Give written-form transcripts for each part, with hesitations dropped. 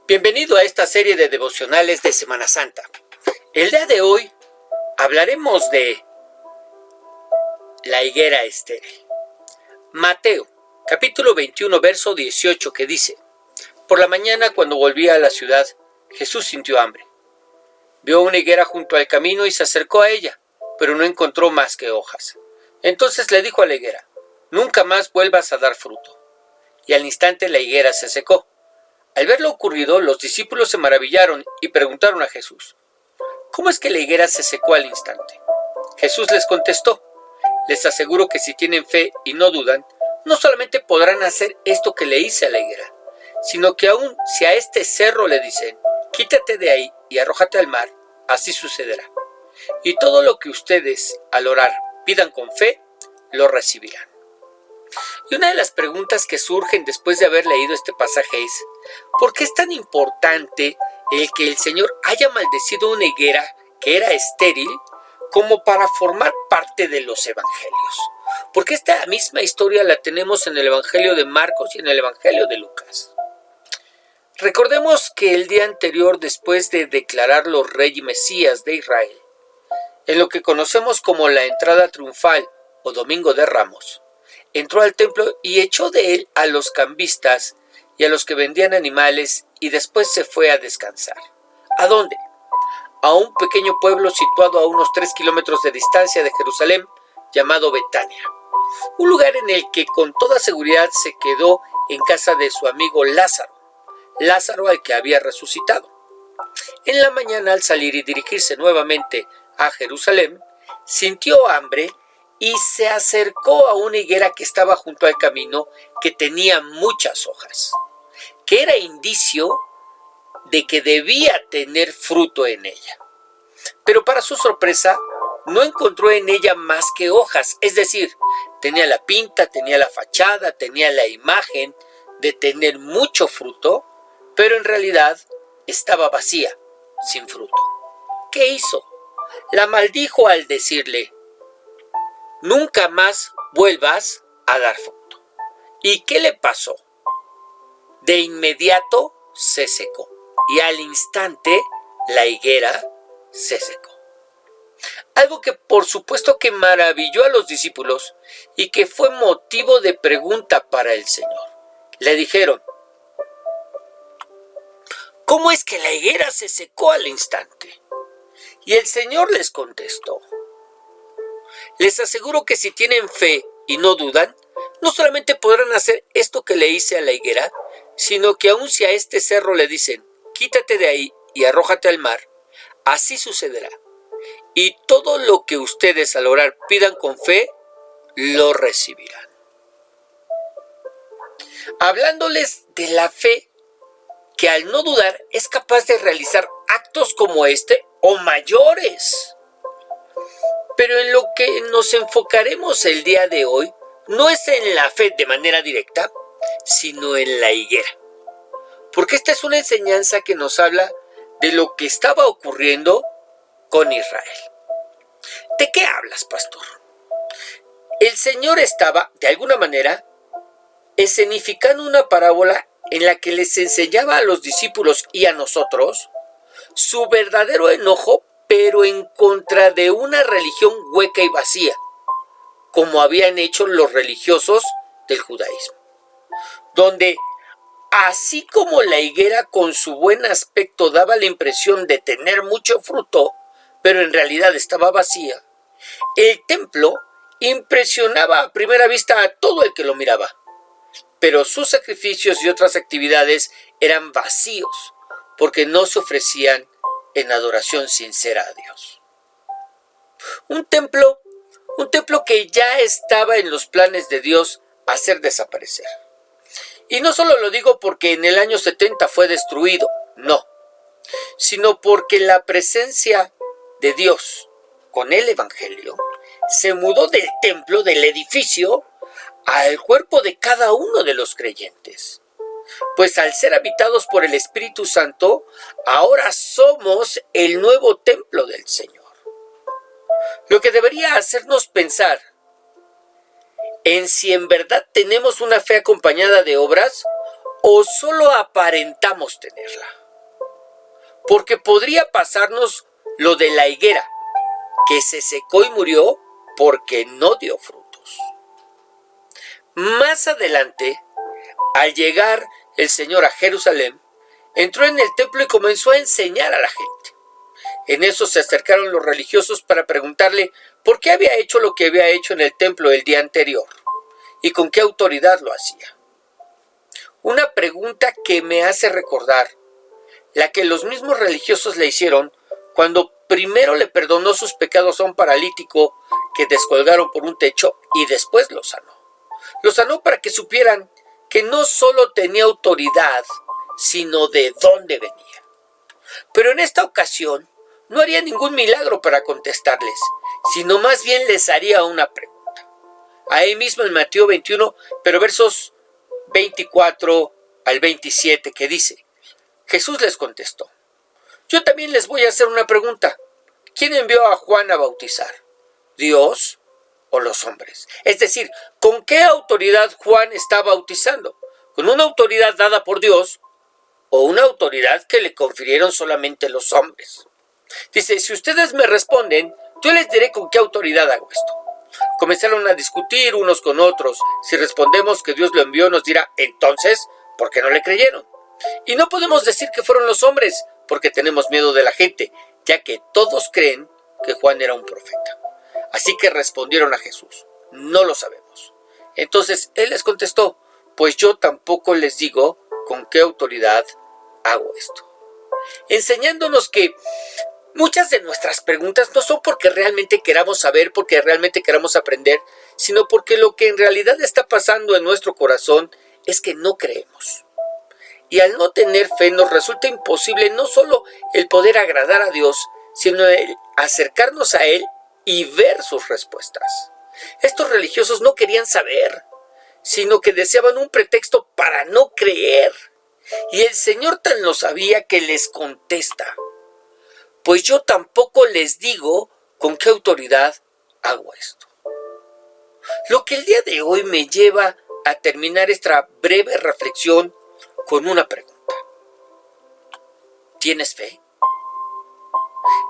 Bienvenido a esta serie de devocionales de Semana Santa. El día de hoy hablaremos de la higuera estéril. Mateo, capítulo 21, verso 18, que dice: Por la mañana, cuando volvía a la ciudad, Jesús sintió hambre. Vio una higuera junto al camino y se acercó a ella, pero no encontró más que hojas. Entonces le dijo a la higuera: Nunca más vuelvas a dar fruto. Y al instante la higuera se secó. Al ver lo ocurrido, los discípulos se maravillaron y preguntaron a Jesús: ¿Cómo es que la higuera se secó al instante? Jesús les contestó: Les aseguro que si tienen fe y no dudan, no solamente podrán hacer esto que le hice a la higuera, sino que aún si a este cerro le dicen: Quítate de ahí y arrójate al mar, así sucederá. Y todo lo que ustedes al orar pidan con fe, lo recibirán. Y una de las preguntas que surgen después de haber leído este pasaje es: ¿por qué es tan importante el que el Señor haya maldecido una higuera que era estéril como para formar parte de los evangelios? Porque esta misma historia la tenemos en el Evangelio de Marcos y en el Evangelio de Lucas. Recordemos que el día anterior, después de declararlo rey y mesías de Israel, en lo que conocemos como la entrada triunfal o Domingo de Ramos, entró al templo y echó de él a los cambistas y a los que vendían animales, y después se fue a descansar. ¿A dónde? A un pequeño pueblo situado a unos 3 kilómetros de distancia de Jerusalén, llamado Betania. Un lugar en el que con toda seguridad se quedó en casa de su amigo Lázaro al que había resucitado. En la mañana, al salir y dirigirse nuevamente a Jerusalén, sintió hambre y se acercó a una higuera que estaba junto al camino, que tenía muchas hojas, que era indicio de que debía tener fruto en ella. Pero para su sorpresa, no encontró en ella más que hojas, es decir, tenía la pinta, tenía la fachada, tenía la imagen de tener mucho fruto, pero en realidad estaba vacía, sin fruto. ¿Qué hizo? La maldijo al decirle: Nunca más vuelvas a dar fruto. ¿Y qué le pasó? De inmediato se secó, y al instante la higuera se secó. Algo que por supuesto que maravilló a los discípulos y que fue motivo de pregunta para el Señor. Le dijeron: ¿Cómo es que la higuera se secó al instante? Y el Señor les contestó: Les aseguro que si tienen fe y no dudan, no solamente podrán hacer esto que le hice a la higuera, sino que aun si a este cerro le dicen: Quítate de ahí y arrójate al mar, así sucederá. Y todo lo que ustedes al orar pidan con fe, lo recibirán. Hablándoles de la fe que al no dudar es capaz de realizar actos como este o mayores. Pero en lo que nos enfocaremos el día de hoy no es en la fe de manera directa, sino en la higuera. Porque esta es una enseñanza que nos habla de lo que estaba ocurriendo con Israel. ¿De qué hablas, pastor? El Señor estaba, de alguna manera, escenificando una parábola en la que les enseñaba a los discípulos y a nosotros su verdadero enojo, pero en contra de una religión hueca y vacía, como habían hecho los religiosos del judaísmo, donde así como la higuera con su buen aspecto daba la impresión de tener mucho fruto, pero en realidad estaba vacía, el templo impresionaba a primera vista a todo el que lo miraba, pero sus sacrificios y otras actividades eran vacíos, porque no se ofrecían en adoración sincera a Dios. Un templo que ya estaba en los planes de Dios hacer desaparecer. Y no solo lo digo porque en el año 70 fue destruido, no, sino porque la presencia de Dios con el Evangelio se mudó del templo, del edificio, al cuerpo de cada uno de los creyentes. Pues al ser habitados por el Espíritu Santo, ahora somos el nuevo templo del Señor. Lo que debería hacernos pensar en si en verdad tenemos una fe acompañada de obras ¿O solo aparentamos tenerla? Porque podría pasarnos lo de la higuera, que se secó y murió porque no dio frutos. Más adelante, al llegar el Señor a Jerusalén, entró en el templo y comenzó a enseñar a la gente. En eso se acercaron los religiosos para preguntarle por qué había hecho lo que había hecho en el templo el día anterior y con qué autoridad lo hacía. Una pregunta que me hace recordar la que los mismos religiosos le hicieron cuando primero le perdonó sus pecados a un paralítico que descolgaron por un techo y después lo sanó. Lo sanó para que supieran que no solo tenía autoridad, sino de dónde venía. Pero en esta ocasión no haría ningún milagro para contestarles, sino más bien les haría una pregunta. Ahí mismo en Mateo 21, pero versos 24 al 27, que dice: Jesús les contestó: yo también les voy a hacer una pregunta. ¿Quién envió a Juan a bautizar? ¿Dios o los hombres? Es decir, ¿con qué autoridad Juan está bautizando? ¿Con una autoridad dada por Dios o una autoridad que le confirieron solamente los hombres? Dice: si ustedes me responden, yo les diré con qué autoridad hago esto. Comenzaron a discutir unos con otros. Si respondemos que Dios lo envió, nos dirá: entonces, ¿por qué no le creyeron? Y no podemos decir que fueron los hombres, porque tenemos miedo de la gente, ya que todos creen que Juan era un profeta. Así que respondieron a Jesús: no lo sabemos. Entonces él les contestó: pues yo tampoco les digo con qué autoridad hago esto. Enseñándonos que muchas de nuestras preguntas no son porque realmente queramos saber, porque realmente queramos aprender, sino porque lo que en realidad está pasando en nuestro corazón es que no creemos. Y al no tener fe nos resulta imposible no solo el poder agradar a Dios, sino el acercarnos a Él y ver sus respuestas. Estos religiosos no querían saber, sino que deseaban un pretexto para no creer. Y el Señor tan lo sabía que les contesta: pues yo tampoco les digo con qué autoridad hago esto. Lo que el día de hoy me lleva a terminar esta breve reflexión con una pregunta. ¿Tienes fe?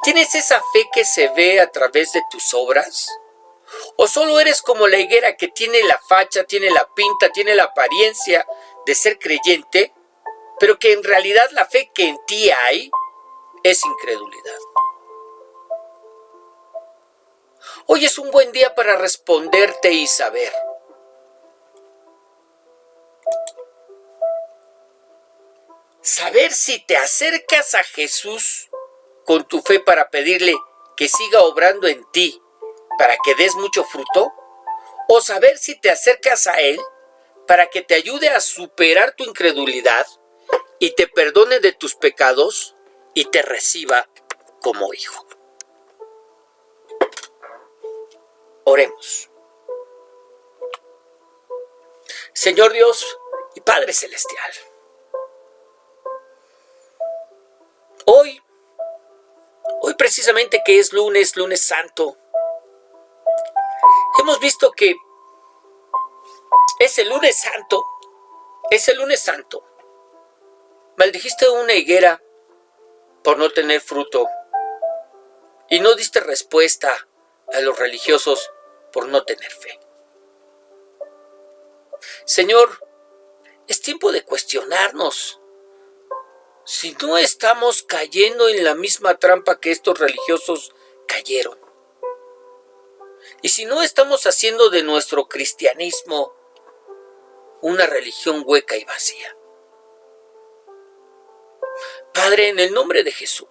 ¿Tienes esa fe que se ve a través de tus obras? ¿O solo eres como la higuera que tiene la facha, tiene la pinta, tiene la apariencia de ser creyente, pero que en realidad la fe que en ti hay es incredulidad? Hoy es un buen día para responderte y saber: saber si te acercas a Jesús con tu fe para pedirle que siga obrando en ti para que des mucho fruto, o saber si te acercas a Él para que te ayude a superar tu incredulidad y te perdone de tus pecados y te reciba como hijo. Oremos. Señor Dios y Padre Celestial, hoy precisamente que es lunes santo, hemos visto que es el lunes santo. Maldijiste una higuera por no tener fruto y no diste respuesta a los religiosos por no tener fe. Señor, es tiempo de cuestionarnos si no estamos cayendo en la misma trampa que estos religiosos cayeron. Y si no estamos haciendo de nuestro cristianismo una religión hueca y vacía. Padre, en el nombre de Jesús,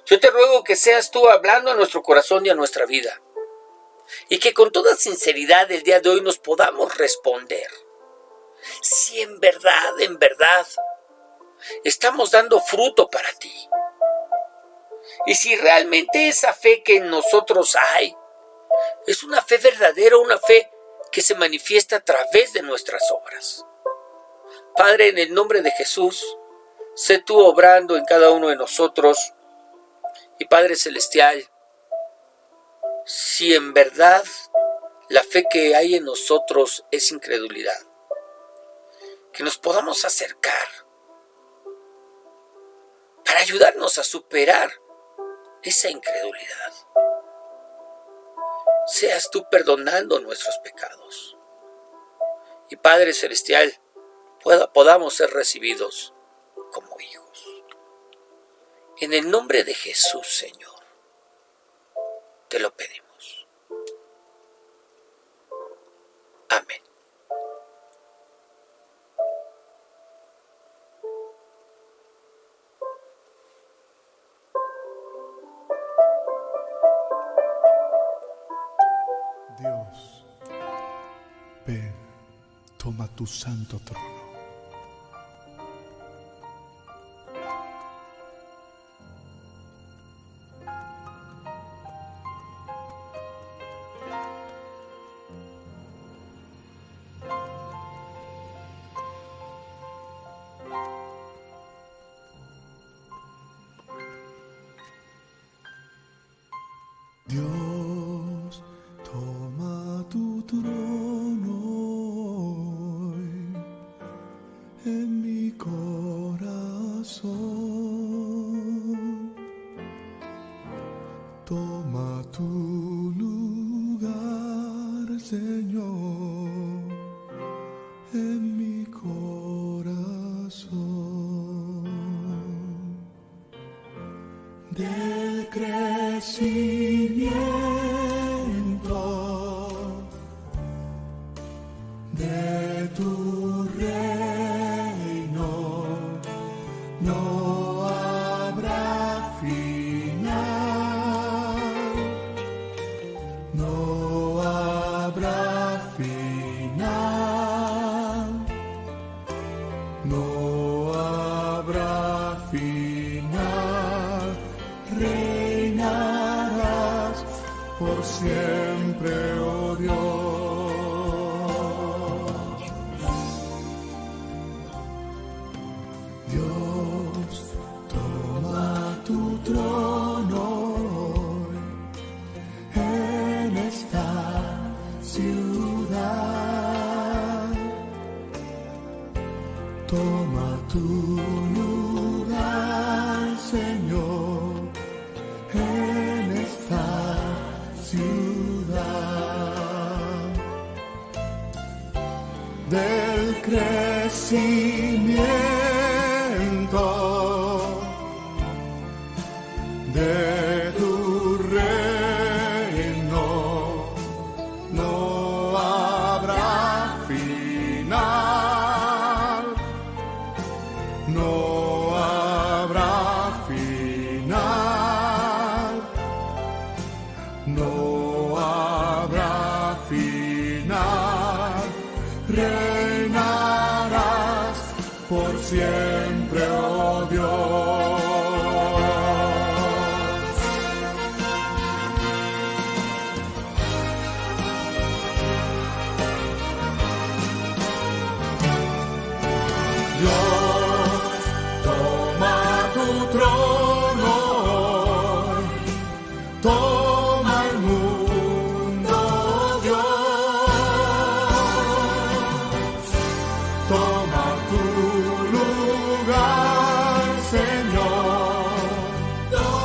yo te ruego que seas tú hablando a nuestro corazón y a nuestra vida, y que con toda sinceridad el día de hoy nos podamos responder si en verdad estamos dando fruto para ti, y si realmente esa fe que en nosotros hay es una fe verdadera, una fe que se manifiesta a través de nuestras obras. Padre, en el nombre de Jesús, sé tú obrando en cada uno de nosotros. Y Padre Celestial, si en verdad la fe que hay en nosotros es incredulidad, que nos podamos acercar para ayudarnos a superar esa incredulidad. Seas tú perdonando nuestros pecados. Y Padre Celestial, podamos ser recibidos como hijos. En el nombre de Jesús, Señor, te lo pedimos. Amén. Dios, ven, toma tu santo trono. Dios, toma tu trono hoy en mi corazón. Toma tu lugar, Señor, en mi corazón. Del crecimiento de tu reino no habrá final, no habrá final, no habrá final. Reinarás por siempre, oh Dios. Dios, toma tu trono hoy en esta ciudad. Toma tu lugar, Señor, en esta ciudad. Del crecimiento de tu reino no habrá final, no habrá final, no habrá final. Reinarás por siempre, oh Dios. Dios, toma tu trono hoy, toma el mundo, Dios, toma tu lugar, Señor,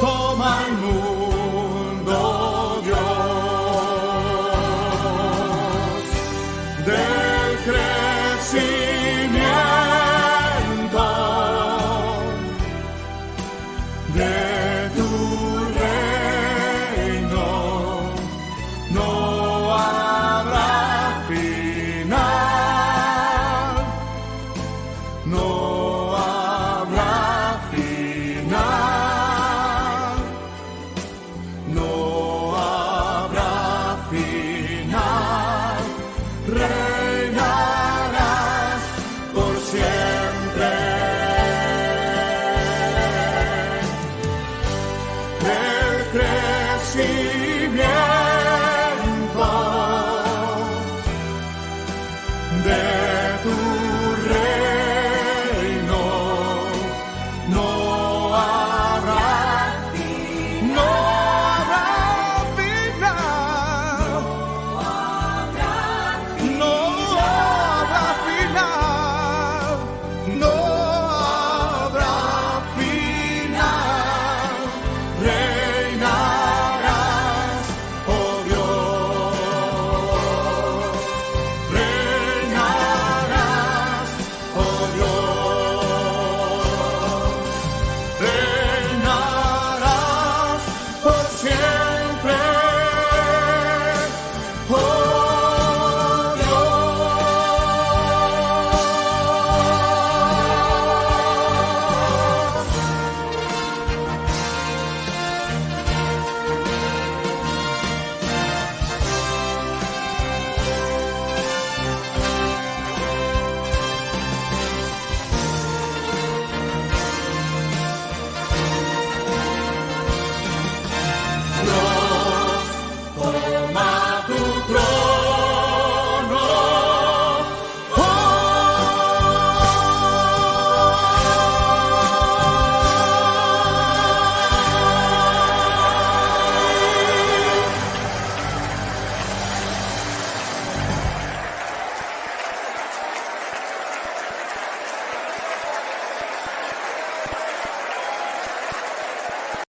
toma el mundo, Dios, del crecimiento de tu reino no habrá final, no habrá final, no habrá final. Reinarás por siempre. Del crecimiento de